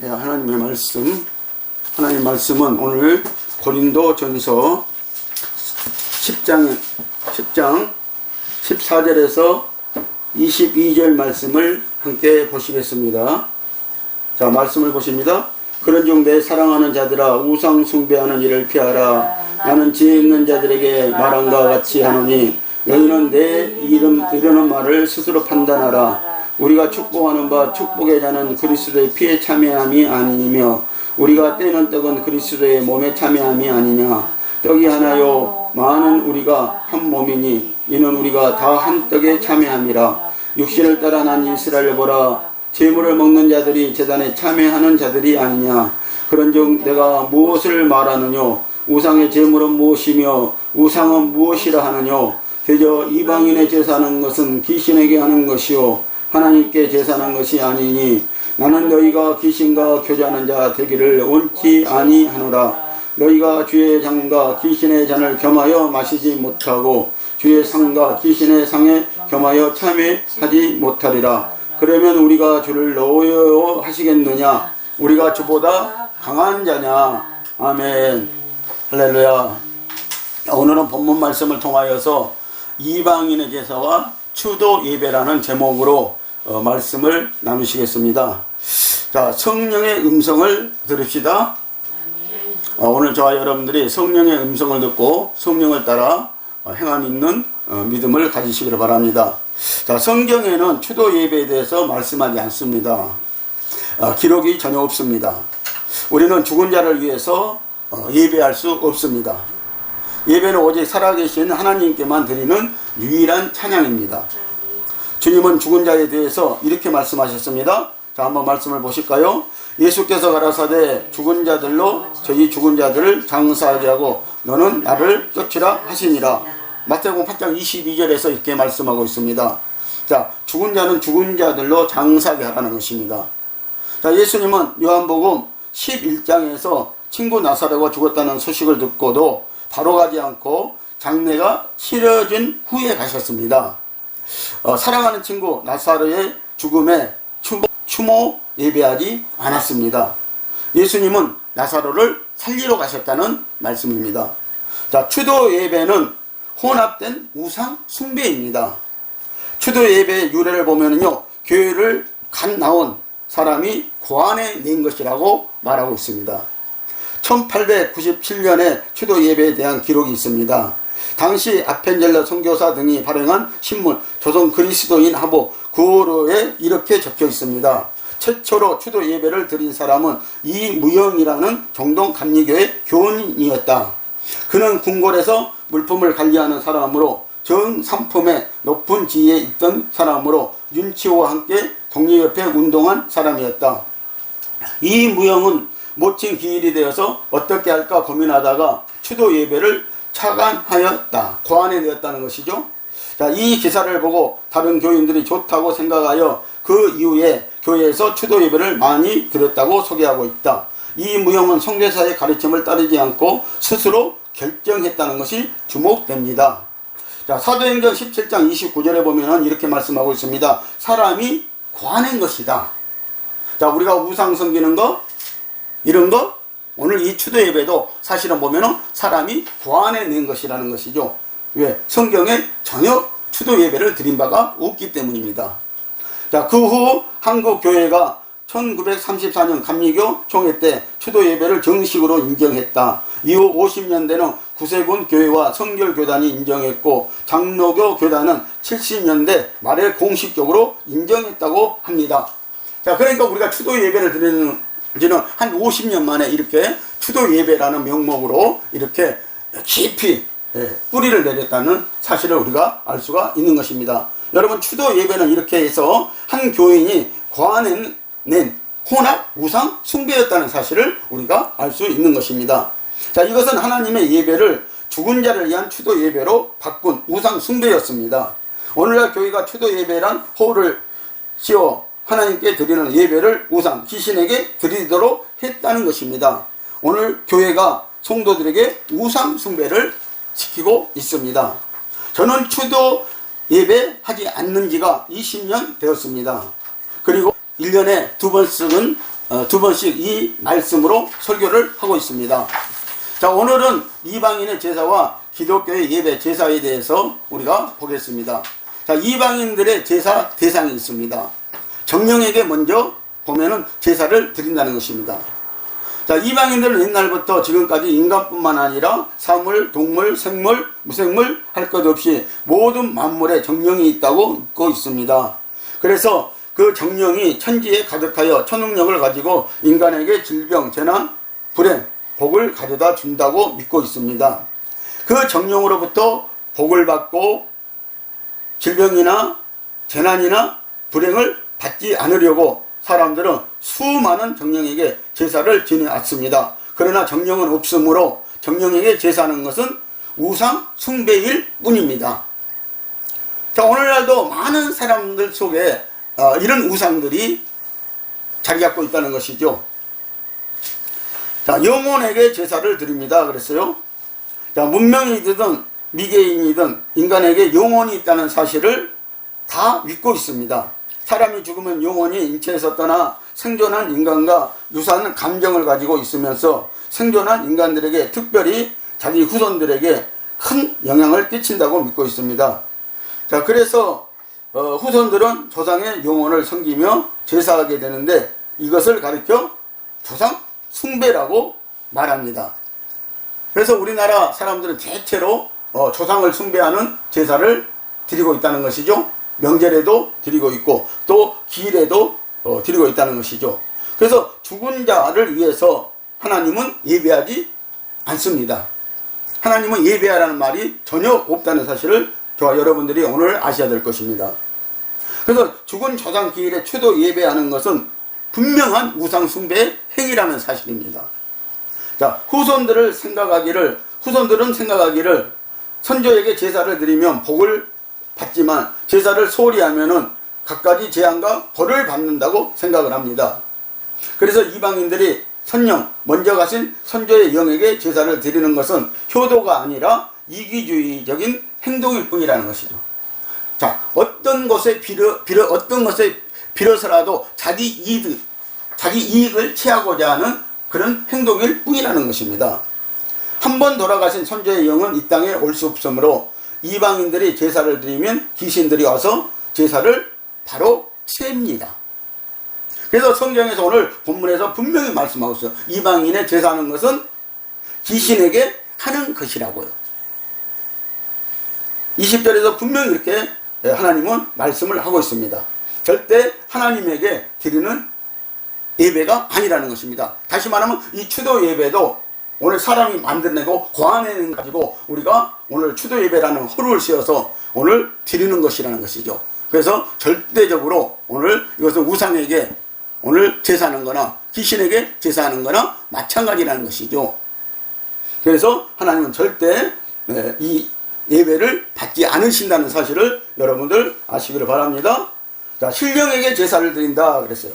하나님의 말씀. 하나님의 말씀은 오늘 고린도전서 10장 14절에서 22절 말씀을 함께 보시겠습니다. 자, 말씀을 보십니다. 그런즉 내 사랑하는 자들아, 우상 숭배하는 일을 피하라. 나는 지혜 있는 자들에게 말함과 같이 하노니 너희는 내 이름 이르는 말을 스스로 판단하라. 우리가 축복하는 바 축복의 자는 그리스도의 피에 참여함이 아니며 우리가 떼는 떡은 그리스도의 몸에 참여함이 아니냐. 떡이 하나요 많은 우리가 한 몸이니 이는 우리가 다 한 떡에 참여함이라. 육신을 따라 난 이스라엘 보라. 제물을 먹는 자들이 제단에 참여하는 자들이 아니냐. 그런즉 내가 무엇을 말하느뇨. 우상의 제물은 무엇이며 우상은 무엇이라 하느뇨. 대저 이방인의 제사하는 것은 귀신에게 하는 것이요 하나님께 제사하는 것이 아니니 나는 너희가 귀신과 교제하는 자 되기를 원치 아니하노라. 너희가 주의 잔과 귀신의 잔을 겸하여 마시지 못하고 주의 상과 귀신의 상에 겸하여 참여하지 못하리라. 그러면 우리가 주를 넣어야 하시겠느냐. 우리가 주보다 강한 자냐. 아멘. 할렐루야. 오늘은 본문 말씀을 통하여서 이방인의 제사와 추도 예배라는 제목으로 말씀을 나누시겠습니다. 자, 성령의 음성을 들읍시다. 오늘 저와 여러분들이 성령의 음성을 듣고 성령을 따라 행함 있는 믿음을 가지시기를 바랍니다. 자, 성경에는 추도 예배에 대해서 말씀하지 않습니다. 기록이 전혀 없습니다. 우리는 죽은 자를 위해서 예배할 수 없습니다. 예배는 오직 살아계신 하나님께만 드리는 유일한 찬양입니다. 주님은 죽은 자에 대해서 이렇게 말씀하셨습니다. 자, 한번 말씀을 보실까요? 예수께서 가라사대 죽은 자들로 저희 죽은 자들을 장사하게 하고 너는 나를 쫓으라 하시니라. 마태복음 8장 22절에서 이렇게 말씀하고 있습니다. 자, 죽은 자는 죽은 자들로 장사하게 하라는 것입니다. 자, 예수님은 요한복음 11장에서 친구 나사로가 죽었다는 소식을 듣고도 바로 가지 않고 장례가 치러진 후에 가셨습니다. 사랑하는 친구 나사로의 죽음에 추모 예배하지 않았습니다. 예수님은 나사로를 살리러 가셨다는 말씀입니다. 자, 추도 예배는 혼합된 우상 숭배입니다. 추도 예배의 유래를 보면요, 교회를 갓 나온 사람이 고안해낸 것이라고 말하고 있습니다. 1897년에 추도 예배에 대한 기록이 있습니다. 당시 아펜젤러 선교사 등이 발행한 신문 조선 그리스도인 하보 9호로에 이렇게 적혀 있습니다. 최초로 추도 예배를 드린 사람은 이무영이라는 정동 감리교의 교원이었다. 그는 궁궐에서 물품을 관리하는 사람으로 정상품의 높은 지위에 있던 사람으로 윤치호와 함께 독립협회 운동한 사람이었다. 이무영은 모친 기일이 되어서 어떻게 할까 고민하다가 추도 예배를 차관하였다. 고안해 되었다는 것이죠. 자, 이 기사를 보고 다른 교인들이 좋다고 생각하여 그 이후에 교회에서 추도 예배를 많이 드렸다고 소개하고 있다. 이 무형은 선교사의 가르침을 따르지 않고 스스로 결정했다는 것이 주목됩니다. 자, 사도행전 17장 29절에 보면은 이렇게 말씀하고 있습니다. 사람이 고안한 것이다. 자, 우리가 우상 섬기는 거, 이런 거, 오늘 이 추도 예배도 사실은 보면은 사람이 고안해낸 것이라는 것이죠. 왜? 성경에 전혀 추도 예배를 드린 바가 없기 때문입니다. 자, 그 후 한국 교회가 1934년 감리교 총회 때 추도 예배를 정식으로 인정했다. 이후 50년대는 구세군 교회와 성결교단이 인정했고 장로교 교단은 70년대 말에 공식적으로 인정했다고 합니다. 자, 그러니까 우리가 추도 예배를 드리는 지는 한 50년 만에 이렇게 추도 예배라는 명목으로 이렇게 깊이 뿌리를 내렸다는 사실을 우리가 알 수가 있는 것입니다. 여러분, 추도 예배는 이렇게 해서 한 교인이 고안해낸 혼합 우상 숭배였다는 사실을 우리가 알 수 있는 것입니다. 자, 이것은 하나님의 예배를 죽은 자를 위한 추도 예배로 바꾼 우상 숭배였습니다. 오늘날 교회가 추도 예배란 호를 씌워 하나님께 드리는 예배를 우상, 귀신에게 드리도록 했다는 것입니다. 오늘 교회가 성도들에게 우상 숭배를 시키고 있습니다. 저는 추도 예배 하지 않는 지가 20년 되었습니다. 그리고 1년에 2번 쓰는 두 번씩 이 말씀으로 설교를 하고 있습니다. 자, 오늘은 이방인의 제사와 기독교의 예배 제사에 대해서 우리가 보겠습니다. 자, 이방인들의 제사 대상이 있습니다. 정령에게 먼저 보면은 제사를 드린다는 것입니다. 자, 이방인들은 옛날부터 지금까지 인간뿐만 아니라 사물, 동물, 생물, 무생물 할 것 없이 모든 만물에 정령이 있다고 믿고 있습니다. 그래서 그 정령이 천지에 가득하여 초능력을 가지고 인간에게 질병, 재난, 불행, 복을 가져다 준다고 믿고 있습니다. 그 정령으로부터 복을 받고 질병이나 재난이나 불행을 받지 않으려고 사람들은 수많은 정령에게 제사를 지내왔습니다. 그러나 정령은 없으므로 정령에게 제사하는 것은 우상 숭배일 뿐입니다. 자, 오늘날도 많은 사람들 속에 이런 우상들이 자리 잡고 있다는 것이죠. 자, 영혼에게 제사를 드립니다. 그랬어요. 자, 문명이든 미개인이든 인간에게 영혼이 있다는 사실을 다 믿고 있습니다. 사람이 죽으면 영혼이 인체에서 떠나 생존한 인간과 유사한 감정을 가지고 있으면서 생존한 인간들에게, 특별히 자기 후손들에게 큰 영향을 끼친다고 믿고 있습니다. 자, 그래서 후손들은 조상의 영혼을 섬기며 제사하게 되는데 이것을 가리켜 조상 숭배라고 말합니다. 그래서 우리나라 사람들은 대체로 조상을 숭배하는 제사를 드리고 있다는 것이죠. 명절에도 드리고 있고 또 기일에도 드리고 있다는 것이죠. 그래서 죽은 자를 위해서 하나님은 예배하지 않습니다. 하나님은 예배하라는 말이 전혀 없다는 사실을 저와 여러분들이 오늘 아셔야 될 것입니다. 그래서 죽은 조상 기일에 추도 예배하는 것은 분명한 우상 숭배의 행위라는 사실입니다. 자, 후손들은 생각하기를 선조에게 제사를 드리면 복을 받지만 제사를 소홀히 하면은 갖가지 재앙과 벌을 받는다고 생각을 합니다. 그래서 이방인들이 선령, 먼저 가신 선조의 영에게 제사를 드리는 것은 효도가 아니라 이기주의적인 행동일 뿐이라는 것이죠. 자, 어떤 것에 빌어서라도 자기 이익을 취하고자 하는 그런 행동일 뿐이라는 것입니다. 한 번 돌아가신 선조의 영은 이 땅에 올 수 없으므로 이방인들이 제사를 드리면 귀신들이 와서 제사를 바로 취합니다. 그래서 성경에서 오늘 본문에서 분명히 말씀하고 있어요. 이방인의 제사하는 것은 귀신에게 하는 것이라고요. 20절에서 분명히 이렇게 하나님은 말씀을 하고 있습니다. 절대 하나님에게 드리는 예배가 아니라는 것입니다. 다시 말하면 이 추도 예배도 오늘 사람이 만들어내고 고안해낸 가지고 우리가 오늘 추도 예배라는 허루를 씌워서 오늘 드리는 것이라는 것이죠. 그래서 절대적으로 오늘 이것은 우상에게 오늘 제사하는 거나 귀신에게 제사하는 거나 마찬가지라는 것이죠. 그래서 하나님은 절대 이 예배를 받지 않으신다는 사실을 여러분들 아시기를 바랍니다. 자, 신령에게 제사를 드린다 그랬어요.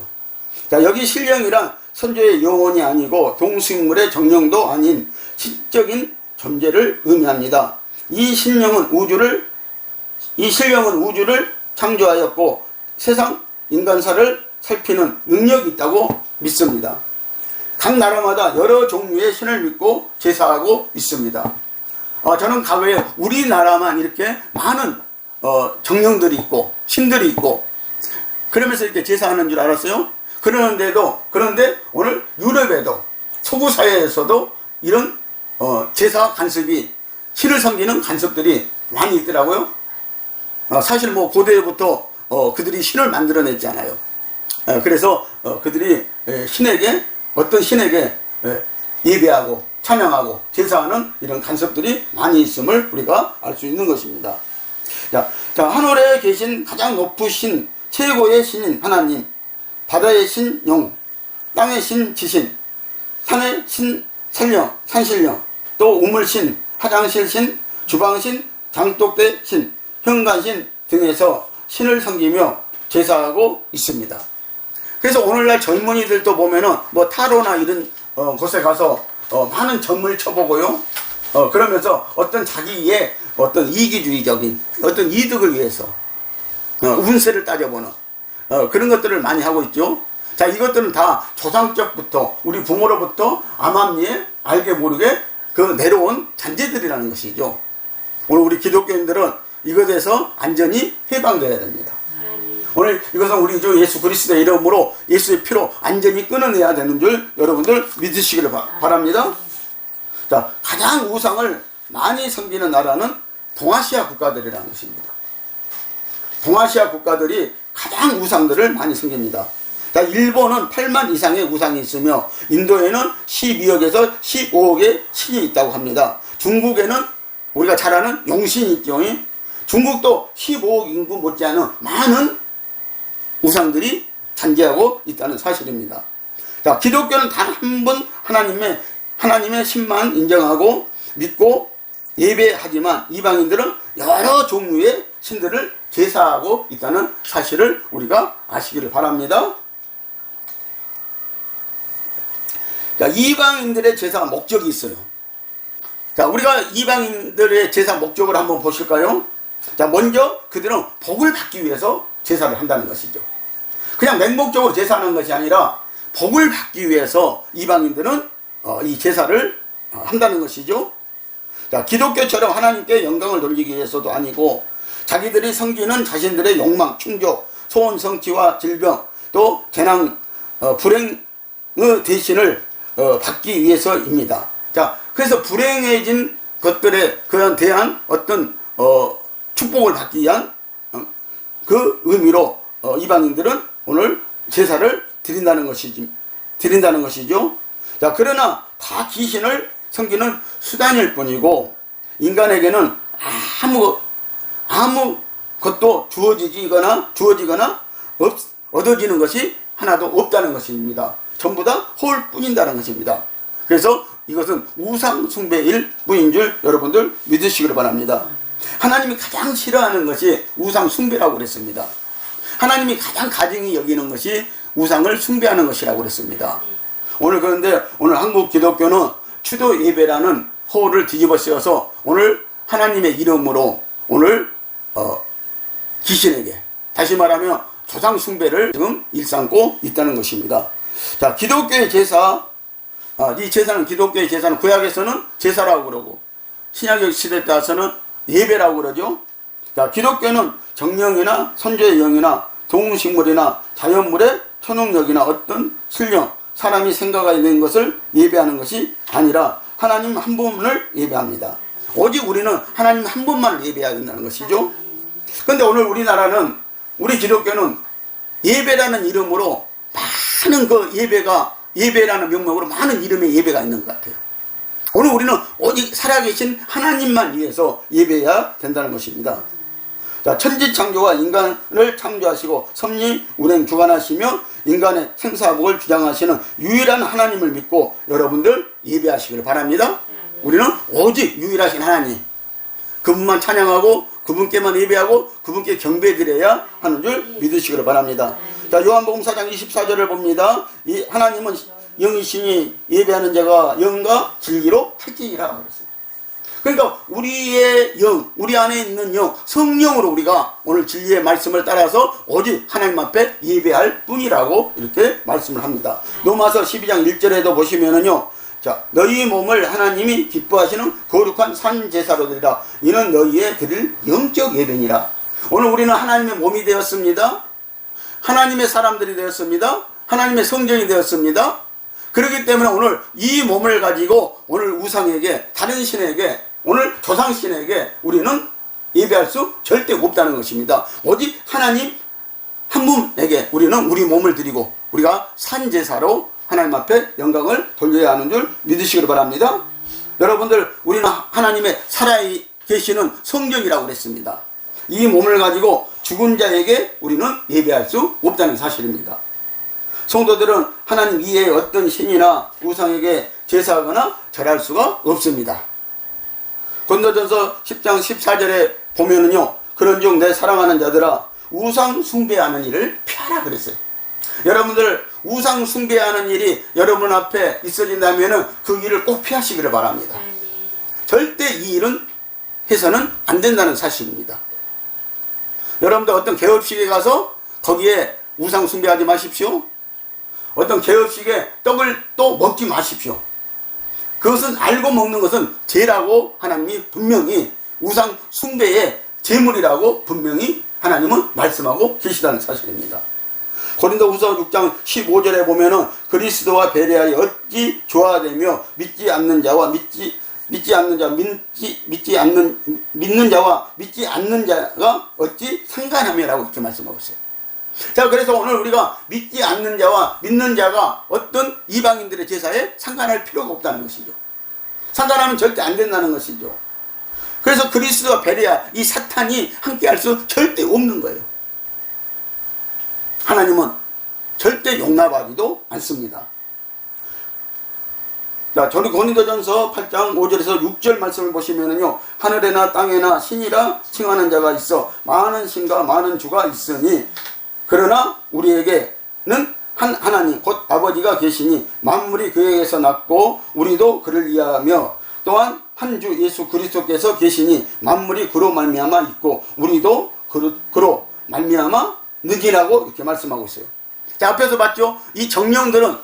자, 여기 신령이란 선조의 영혼이 아니고 동식물의 정령도 아닌 신적인 존재를 의미합니다. 이 신령은 우주를 창조하였고 세상 인간사를 살피는 능력이 있다고 믿습니다. 각 나라마다 여러 종류의 신을 믿고 제사하고 있습니다. 저는 과거에 우리나라만 이렇게 많은 정령들이 있고 신들이 있고 그러면서 이렇게 제사하는 줄 알았어요. 그런데 오늘 유럽에도 서구 사회에서도 이런 제사 간섭이 신을 섬기는 간섭들이 많이 있더라고요. 사실 뭐 고대부터 그들이 신을 만들어냈잖아요. 그래서 그들이 어떤 신에게 예배하고 찬양하고 제사하는 이런 간섭들이 많이 있음을 우리가 알 수 있는 것입니다. 자, 하늘에 계신 가장 높으신 최고의 신인 하나님, 바다의 신 용, 땅의 신 지신, 산의 신 산신령, 또 우물신, 화장실신, 주방신, 장독대신, 현관신 등에서 신을 섬기며 제사하고 있습니다. 그래서 오늘날 젊은이들도 보면은 뭐 타로나 이런 곳에 가서 많은 점을 쳐보고요. 그러면서 어떤 자기의 어떤 이기주의적인 어떤 이득을 위해서 운세를 따져보는 그런 것들을 많이 하고 있죠. 자, 이것들은 다 조상적부터 우리 부모로부터 암암리에 알게 모르게 그 내려온 잔재들이라는 것이죠. 오늘 우리 기독교인들은 이것에서 안전히 해방되어야 됩니다. 오늘 이것은 우리 주 예수 그리스도의 이름으로 예수의 피로 안전히 끊어내야 되는 줄 여러분들 믿으시기를 바랍니다. 자, 가장 우상을 많이 섬기는 나라는 동아시아 국가들이라는 것입니다. 동아시아 국가들이 가장 우상들을 많이 섬깁니다. 자, 일본은 8만 이상의 우상이 있으며 인도에는 12억에서 15억의 신이 있다고 합니다. 중국에는 우리가 잘 아는 용신이 있죠. 중국도 15억 인구 못지않은 많은 우상들이 잔재하고 있다는 사실입니다. 자, 기독교는 단 한 분 하나님의 신만 인정하고 믿고 예배하지만 이방인들은 여러 종류의 신들을 제사하고 있다는 사실을 우리가 아시기를 바랍니다. 자, 이방인들의 제사 목적이 있어요. 자, 우리가 이방인들의 제사 목적을 한번 보실까요? 자, 먼저 그들은 복을 받기 위해서 제사를 한다는 것이죠. 그냥 맹목적으로 제사하는 것이 아니라 복을 받기 위해서 이방인들은 이 제사를 한다는 것이죠. 자, 기독교처럼 하나님께 영광을 돌리기 위해서도 아니고 자기들이 섬기는 자신들의 욕망, 충족, 소원 성취와 질병, 또 재난, 불행의 대신을 받기 위해서입니다. 자, 그래서 불행해진 것들에 대한 어떤 축복을 받기 위한 그 의미로 이방인들은 오늘 제사를 드린다는 것이죠. 자, 그러나 다 귀신을 섬기는 수단일 뿐이고 인간에게는 아무 것도 주어지거나 얻어지는 것이 하나도 없다는 것입니다. 전부 다 홀뿐인다는 것입니다. 그래서 이것은 우상 숭배일 뿐인 줄 여러분들 믿으시기를 바랍니다. 하나님이 가장 싫어하는 것이 우상 숭배라고 그랬습니다. 하나님이 가장 가증히 여기는 것이 우상을 숭배하는 것이라고 그랬습니다. 그런데 오늘 한국 기독교는 추도 예배라는 호를 뒤집어 씌워서 오늘 하나님의 이름으로 오늘 귀신에게, 다시 말하면 조상 숭배를 지금 일삼고 있다는 것입니다. 자, 기독교의 제사, 이 제사는, 기독교의 제사는 구약에서는 제사라고 그러고 신약 시대 따라서는 예배라고 그러죠. 자, 기독교는 정령이나 선조의 영이나 동식물이나 자연물의 초능력이나 어떤 신령, 사람이 생각하게 된 것을 예배하는 것이 아니라 하나님 한 분을 예배합니다. 오직 우리는 하나님 한 분만을 예배해야 된다는 것이죠. 그런데 오늘 우리 기독교는 예배라는 이름으로 많은 예배라는 명목으로 많은 이름의 예배가 있는 것 같아요. 오늘 우리는 오직 살아계신 하나님만 위해서 예배해야 된다는 것입니다. 자, 천지창조와 인간을 창조하시고 섭리, 운행, 주관하시며 인간의 생사복을 주장하시는 유일한 하나님을 믿고 여러분들 예배하시길 바랍니다. 우리는 오직 유일하신 하나님, 그분만 찬양하고 그분께만 예배하고 그분께 경배드려야 하는 줄 믿으시기를 바랍니다. 자, 요한복음 4장 24절을 봅니다. 이 하나님은 영이시니 예배하는 자가 영과 진리로 할지니라 그랬어요. 그러니까 우리의 영, 우리 안에 있는 영, 성령으로 우리가 오늘 진리의 말씀을 따라서 오직 하나님 앞에 예배할 뿐이라고 이렇게 말씀을 합니다. 로마서 12장 1절에도 보시면은요, 자, 너희 몸을 하나님이 기뻐하시는 거룩한 산제사로 드리라. 이는 너희의 드릴 영적 예배니라. 오늘 우리는 하나님의 몸이 되었습니다. 하나님의 사람들이 되었습니다. 하나님의 성전이 되었습니다. 그렇기 때문에 오늘 이 몸을 가지고 오늘 우상에게, 다른 신에게, 오늘 조상신에게 우리는 예배할 수 절대 없다는 것입니다. 오직 하나님 한 분에게 우리는 우리 몸을 드리고 우리가 산제사로 하나님 앞에 영광을 돌려야 하는 줄 믿으시기를 바랍니다. 여러분들, 우리는 하나님의 살아계시는 성전이라고 그랬습니다. 이 몸을 가지고 죽은 자에게 우리는 예배할 수 없다는 사실입니다. 성도들은 하나님 이외의 어떤 신이나 우상에게 제사하거나 절할 수가 없습니다. 고린도전서 10장 14절에 보면은요, 그런즉 내 사랑하는 자들아 우상 숭배하는 일을 피하라 그랬어요. 여러분들, 우상 숭배하는 일이 여러분 앞에 있어진다면은 그 일을 꼭 피하시기를 바랍니다. 절대 이 일은 해서는 안 된다는 사실입니다. 여러분들 어떤 개업식에 가서 거기에 우상 숭배하지 마십시오. 어떤 개업식에 떡을 또 먹지 마십시오. 그것은 알고 먹는 것은 죄라고 하나님이 분명히 우상 숭배의 제물이라고 분명히 하나님은 말씀하고 계시다는 사실입니다. 고린도후서 6장 15절에 보면은 그리스도와 배려하여 어찌 조화되며 믿지 않는 자와 믿는 자와 믿지 않는 자가 어찌 상관하며라고 이렇게 말씀하고 있어요. 자, 그래서 오늘 우리가 믿지 않는 자와 믿는 자가 어떤 이방인들의 제사에 상관할 필요가 없다는 것이죠. 상관하면 절대 안 된다는 것이죠. 그래서 그리스도와 베레아 이 사탄이 함께할 수 절대 없는 거예요. 하나님은 절대 용납하지도 않습니다. 자, 저는 고린도전서 8장 5절에서 6절 말씀을 보시면은요, 하늘에나 땅에나 신이라 칭하는 자가 있어 많은 신과 많은 주가 있으니 그러나 우리에게는 한 하나님 곧 아버지가 계시니 만물이 그에게서 났고 우리도 그를 위하며 또한 한 주 예수 그리스도께서 계시니 만물이 그로 말미암아 있고 우리도 그로 말미암아 느기라고 이렇게 말씀하고 있어요. 자, 앞에서 봤죠? 이 정령들은,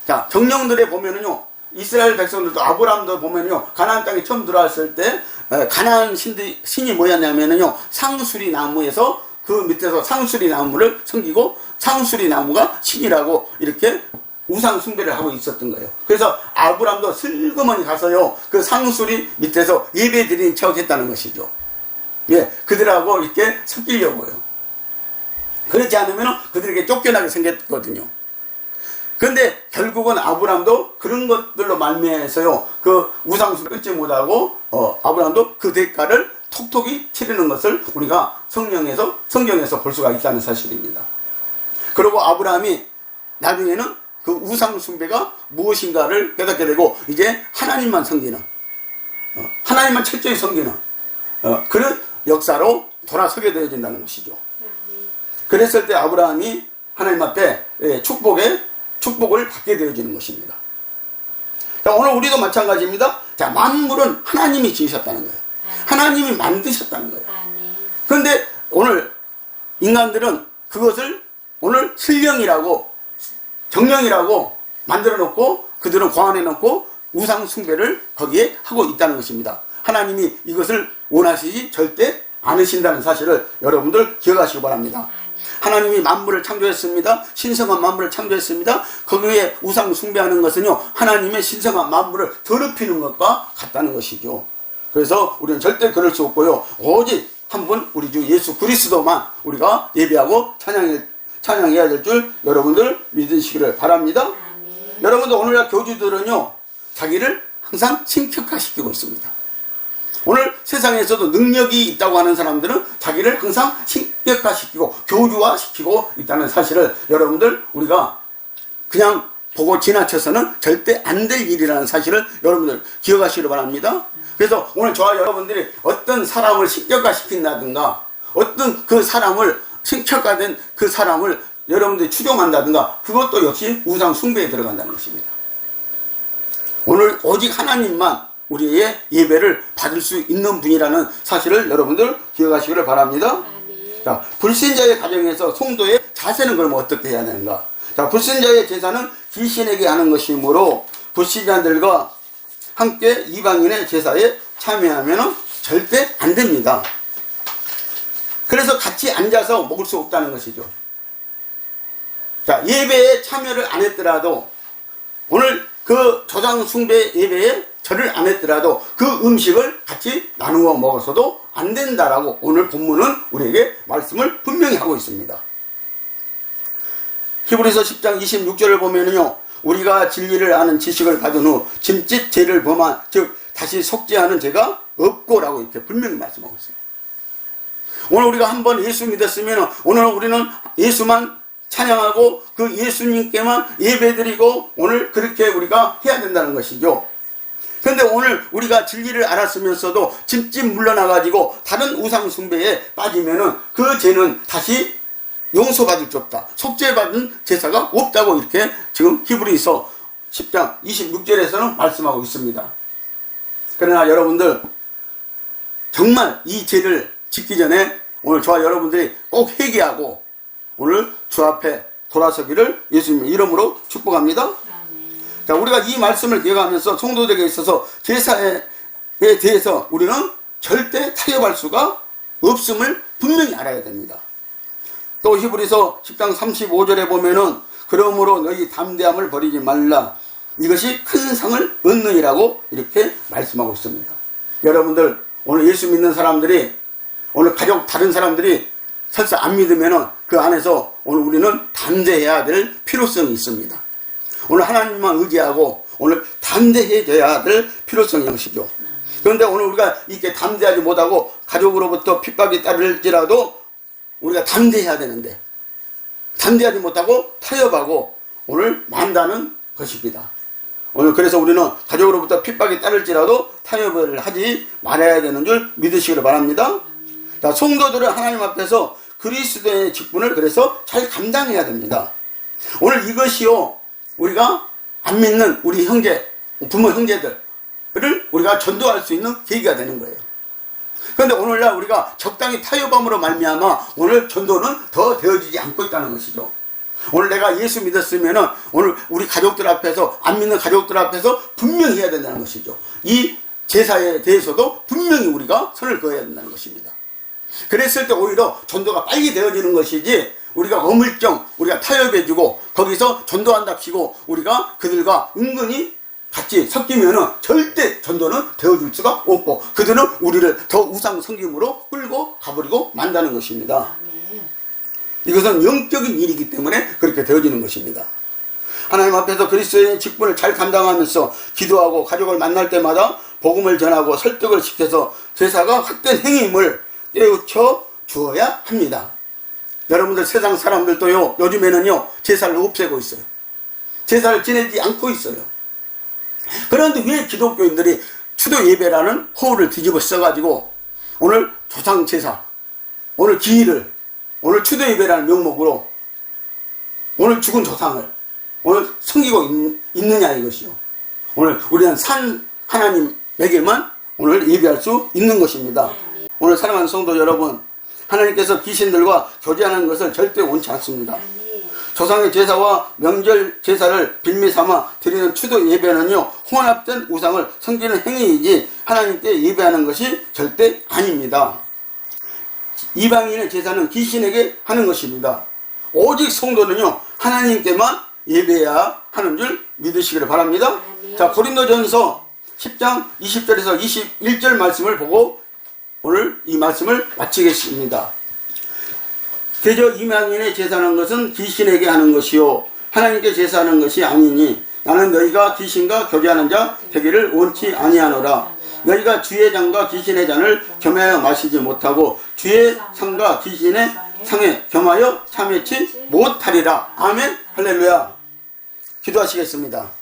자, 정령들에 보면은요, 이스라엘 백성들도 아브라함도 보면요, 가나안 땅에 처음 들어왔을 때 가나안 신이 뭐였냐면은요, 상수리 나무에서 그 밑에서 상수리 나무를 섬기고 상수리 나무가 신이라고 이렇게 우상 숭배를 하고 있었던 거예요. 그래서 아브라함도 슬그머니 가서요, 그 상수리 밑에서 예배 드리는 척 했다는 것이죠. 예, 그들하고 이렇게 섞이려고요. 그렇지 않으면 그들에게 쫓겨나게 생겼거든요. 그런데 결국은 아브라함도 그런 것들로 말미암아서요, 그 우상숭배를 끊지 못하고 아브라함도 그 대가를 톡톡히 치르는 것을 우리가 성경에서 볼 수가 있다는 사실입니다. 그리고 아브라함이 나중에는 그 우상숭배가 무엇인가를 깨닫게 되고 이제 하나님만 섬기는, 하나님만 철저히 섬기는 그런 역사로 돌아서게 되어진다는 것이죠. 그랬을 때 아브라함이 하나님 앞에 축복을 받게 되어지는 것입니다. 자, 오늘 우리도 마찬가지입니다. 자, 만물은 하나님이 지으셨다는 거예요. 하나님이 만드셨다는 거예요. 그런데 오늘 인간들은 그것을 오늘 신령이라고 정령이라고 만들어 놓고 그들은 고안해 놓고 우상 숭배를 거기에 하고 있다는 것입니다. 하나님이 이것을 원하시지 절대 않으신다는 사실을 여러분들 기억하시기 바랍니다. 하나님이 만물을 창조했습니다. 신성한 만물을 창조했습니다. 거기에 우상 숭배하는 것은요, 하나님의 신성한 만물을 더럽히는 것과 같다는 것이죠. 그래서 우리는 절대 그럴 수 없고요, 오직 한 분 우리 주 예수 그리스도만 우리가 예배하고 찬양해야 될 줄 여러분들 믿으시기를 바랍니다. 여러분들 오늘날 교주들은요, 자기를 항상 신격화시키고 있습니다. 오늘 세상에서도 능력이 있다고 하는 사람들은 자기를 항상 신격화시키고 교주화시키고 있다는 사실을 여러분들 우리가 그냥 보고 지나쳐서는 절대 안 될 일이라는 사실을 여러분들 기억하시기 바랍니다. 그래서 오늘 저와 여러분들이 어떤 사람을 신격화시킨다든가 어떤 그 사람을 신격화된 그 사람을 여러분들이 추종한다든가 그것도 역시 우상 숭배에 들어간다는 것입니다. 오늘 오직 하나님만 우리의 예배를 받을 수 있는 분이라는 사실을 여러분들 기억하시기를 바랍니다. 자, 불신자의 가정에서 성도의 자세는 그럼 어떻게 해야 되는가? 자, 불신자의 제사는 귀신에게 하는 것이므로 불신자들과 함께 이방인의 제사에 참여하면 절대 안 됩니다. 그래서 같이 앉아서 먹을 수 없다는 것이죠. 자, 예배에 참여를 안 했더라도 오늘 그 조상 숭배 예배에 절을 안 했더라도 그 음식을 같이 나누어 먹어서도 안 된다라고 오늘 본문은 우리에게 말씀을 분명히 하고 있습니다. 히브리서 10장 26절을 보면요, 우리가 진리를 아는 지식을 받은 후 짐짓 죄를 범한 즉 다시 속죄하는 죄가 없고라고 이렇게 분명히 말씀하고 있어요. 오늘 우리가 한번 예수 믿었으면 오늘 우리는 예수만 찬양하고 그 예수님께만 예배드리고 오늘 그렇게 우리가 해야 된다는 것이죠. 그런데 오늘 우리가 진리를 알았으면서도 짐짓 물러나가지고 다른 우상 숭배에 빠지면은 그 죄는 다시 용서받을 수 없다. 속죄받은 제사가 없다고 이렇게 지금 히브리서 10장 26절에서는 말씀하고 있습니다. 그러나 여러분들 정말 이 죄를 짓기 전에 오늘 저와 여러분들이 꼭 회개하고 오늘 주 앞에 돌아서기를 예수님의 이름으로 축복합니다. 자, 우리가 이 말씀을 기억하면서 성도들에게 있어서 제사에 대해서 우리는 절대 타협할 수가 없음을 분명히 알아야 됩니다. 또 히브리서 10장 35절에 보면은 그러므로 너희 담대함을 버리지 말라. 이것이 큰 상을 얻느니라고 이렇게 말씀하고 있습니다. 여러분들, 오늘 예수 믿는 사람들이, 오늘 가족 다른 사람들이 설사 안 믿으면은 그 안에서 오늘 우리는 담대해야 될 필요성이 있습니다. 오늘 하나님만 의지하고 오늘 담대해져야 될 필요성이 것이죠. 그런데 오늘 우리가 이렇게 담대하지 못하고 가족으로부터 핍박이 따를지라도 우리가 담대해야 되는데 담대하지 못하고 타협하고 오늘 만다는 것입니다. 오늘 그래서 우리는 가족으로부터 핍박이 따를지라도 타협을 하지 말아야 되는 줄 믿으시기를 바랍니다. 자, 성도들은 하나님 앞에서 그리스도의 직분을 그래서 잘 감당해야 됩니다. 오늘 이것이요, 우리가 안 믿는 우리 형제, 부모 형제들을 우리가 전도할 수 있는 계기가 되는 거예요. 그런데 오늘날 우리가 적당히 타협함으로 말미암아 오늘 전도는 더 되어지지 않고 있다는 것이죠. 오늘 내가 예수 믿었으면은 오늘 우리 가족들 앞에서, 안 믿는 가족들 앞에서 분명히 해야 된다는 것이죠. 이 제사에 대해서도 분명히 우리가 선을 그어야 된다는 것입니다. 그랬을 때 오히려 전도가 빨리 되어지는 것이지, 우리가 어물쩡 우리가 타협해주고 거기서 전도한답시고 우리가 그들과 은근히 같이 섞이면은 절대 전도는 되어줄 수가 없고 그들은 우리를 더 우상 섬김으로 끌고 가버리고 만다는 것입니다. 이것은 영적인 일이기 때문에 그렇게 되어지는 것입니다. 하나님 앞에서 그리스도의 직분을 잘 감당하면서 기도하고 가족을 만날 때마다 복음을 전하고 설득을 시켜서 제사가 헛된 행위임을 깨우쳐 주어야 합니다. 여러분들, 세상 사람들도요, 요즘에는요 제사를 없애고 있어요. 제사를 지내지 않고 있어요. 그런데 왜 기독교인들이 추도 예배라는 허울을 뒤집어 써가지고 오늘 조상 제사, 오늘 기일을, 오늘 추도 예배라는 명목으로 오늘 죽은 조상을 오늘 섬기고 있느냐 이것이요. 오늘 우리는 산 하나님에게만 오늘 예배할 수 있는 것입니다. 오늘 사랑하는 성도 여러분, 하나님께서 귀신들과 교제하는 것을 절대 원치 않습니다. 조상의 제사와 명절 제사를 빌미 삼아 드리는 추도 예배는요, 혼합된 우상을 섬기는 행위이지 하나님께 예배하는 것이 절대 아닙니다. 이방인의 제사는 귀신에게 하는 것입니다. 오직 성도는요, 하나님께만 예배해야 하는 줄 믿으시기를 바랍니다. 자, 고린도전서 10장 20절에서 21절 말씀을 보고 오늘 이 말씀을 마치겠습니다. 그저 이방인의 제사하는 것은 귀신에게 하는 것이요 하나님께 제사하는 것이 아니니 나는 너희가 귀신과 교제하는 자 되기를 원치 아니하노라. 너희가 주의 잔과 귀신의 잔을 겸하여 마시지 못하고 주의 상과 귀신의 상에 겸하여 참여치 못하리라. 아멘. 할렐루야. 기도하시겠습니다.